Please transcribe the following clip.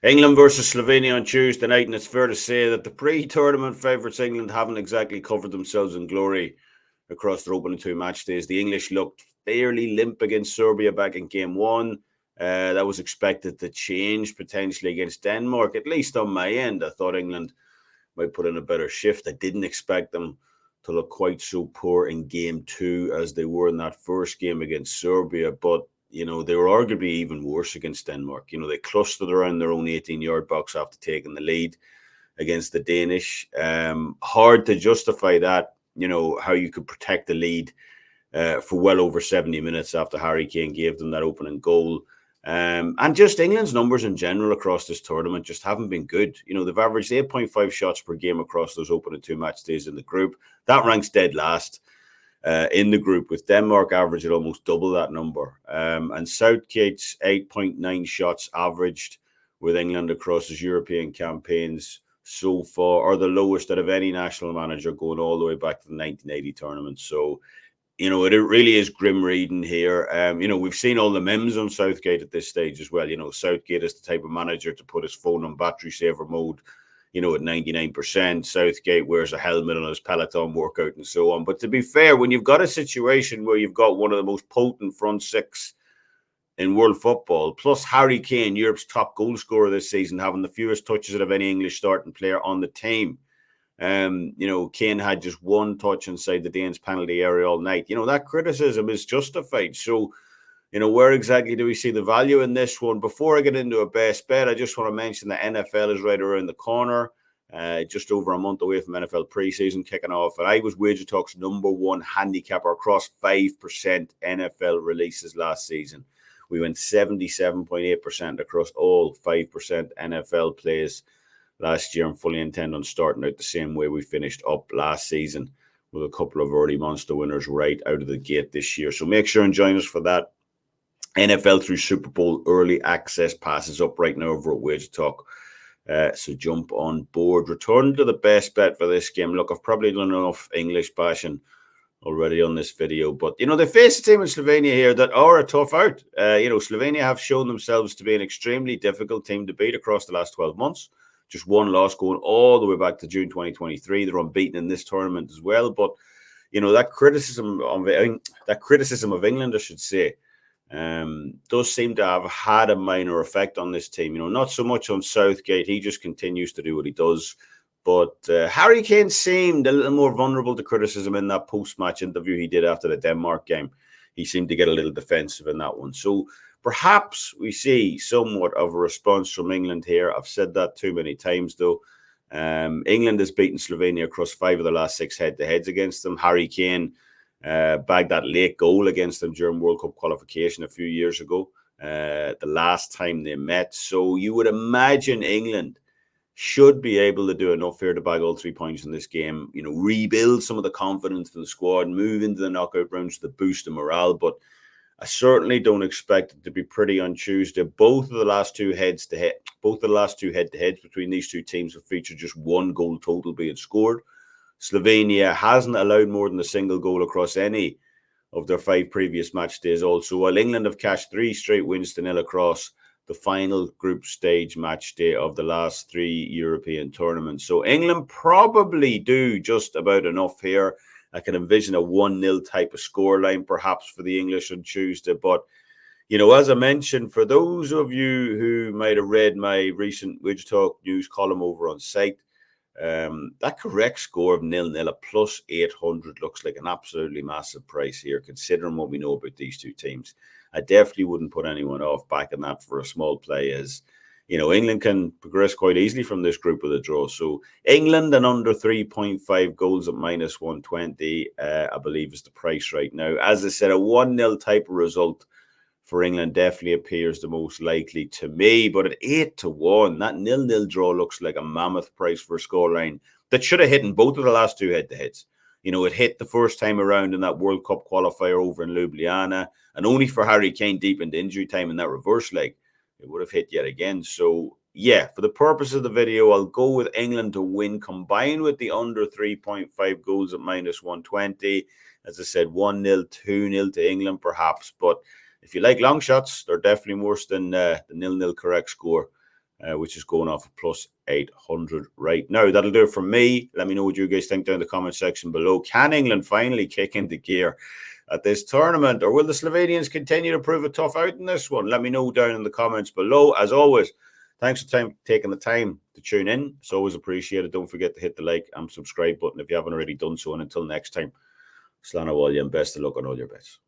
England versus Slovenia on Tuesday night, and it's fair to say that the pre-tournament favourites England haven't exactly covered themselves in glory across their opening two match days. The English looked fairly limp against Serbia back in game one. That was expected to change potentially against Denmark, at least on my end. I thought England might put in a better shift. I didn't expect them to look quite so poor in game two as they were in that first game against Serbia, but they were arguably even worse against Denmark. They clustered around their own 18-yard box after taking the lead against the Danish. Hard to justify that, how you could protect the lead for well over 70 minutes after Harry Kane gave them that opening goal. And just England's numbers in general across this tournament just haven't been good. They've averaged 8.5 shots per game across those opening two match days in the group. That ranks dead last in the group, with Denmark averaging almost double that number. And Southgate's 8.9 shots averaged with England across his European campaigns so far are the lowest out of any national manager going all the way back to the 1980 tournament. So, it really is grim reading here. We've seen all the memes on Southgate at this stage as well. Southgate is the type of manager to put his phone on battery saver mode, at 99%. Southgate wears a helmet on his Peloton workout and so on. But to be fair, when you've got a situation where you've got one of the most potent front six in world football, plus Harry Kane, Europe's top goal scorer this season, having the fewest touches out of any English starting player on the team. Kane had just one touch inside the Danes' penalty area all night. That criticism is justified. So, where exactly do we see the value in this one? Before I get into a best bet, I just want to mention that NFL is right around the corner, just over a month away from NFL preseason kicking off. And I was WagerTalk's #1 handicapper across 5% NFL releases last season. We went 77.8% across all 5% NFL plays last year, and fully intend on starting out the same way we finished up last season, with a couple of early monster winners right out of the gate this year. So make sure and join us for that. NFL through Super Bowl early access passes up right now over at WagerTalk. So jump on board. Return to the best bet for this game. Look, I've probably done enough English bashing already on this video, but they face a team in Slovenia here that are a tough out. Slovenia have shown themselves to be an extremely difficult team to beat across the last 12 months. Just one loss going all the way back to June 2023. They're unbeaten in this tournament as well. But that criticism of England, I should say, does seem to have had a minor effect on this team. Not so much on Southgate. He just continues to do what he does. But Harry Kane seemed a little more vulnerable to criticism in that post-match interview he did after the Denmark game. He seemed to get a little defensive in that one. So perhaps we see somewhat of a response from England here. I've said that too many times, though. England has beaten Slovenia across 5 of the last 6 head-to-heads against them. Harry Kane bagged that late goal against them during World Cup qualification a few years ago, the last time they met. So you would imagine England should be able to do enough here to bag all 3 points in this game, rebuild some of the confidence in the squad, move into the knockout rounds to boost the morale. But I certainly don't expect it to be pretty on Tuesday. Both of the last two head-to-heads between these two teams have featured just one goal total being scored. Slovenia hasn't allowed more than a single goal across any of their 5 previous match days also, while England have cashed 3 straight wins to nil across the final group stage match day of the last 3 European tournaments. So England probably do just about enough here. I can envision a 1-0 type of scoreline perhaps for the English on Tuesday. But, as I mentioned, for those of you who might have read my recent WagerTalk news column over on site, that correct score of 0-0 at plus 800 looks like an absolutely massive price here, considering what we know about these two teams. I definitely wouldn't put anyone off backing that for a small play, as England can progress quite easily from this group with a draw. So England and under 3.5 goals at minus 120, I believe, is the price right now. As I said, a 1-0 type of result for England definitely appears the most likely to me. But at 8-1, that 0-0 draw looks like a mammoth price for a scoreline that should have hit in both of the last 2 head-to-heads. It hit the first time around in that World Cup qualifier over in Ljubljana, and only for Harry Kane deep into injury time in that reverse leg, it would have hit yet again. So, yeah, for the purpose of the video, I'll go with England to win, combined with the under 3.5 goals at minus 120. As I said, 1-0, 2-0 to England perhaps. But if you like long shots, they're definitely worse than the 0-0 correct score which is going off plus 800 right now. That'll do it from me. Let me know what you guys think down in the comment section below. Can England finally kick into gear at this tournament, or will the Slovenians continue to prove a tough out in this one? Let me know down in the comments below. As always, thanks for taking the time to tune in. It's always appreciated. Don't forget to hit the like and subscribe button if you haven't already done so. And until next time, Slán bhfuil and best of luck on all your bets.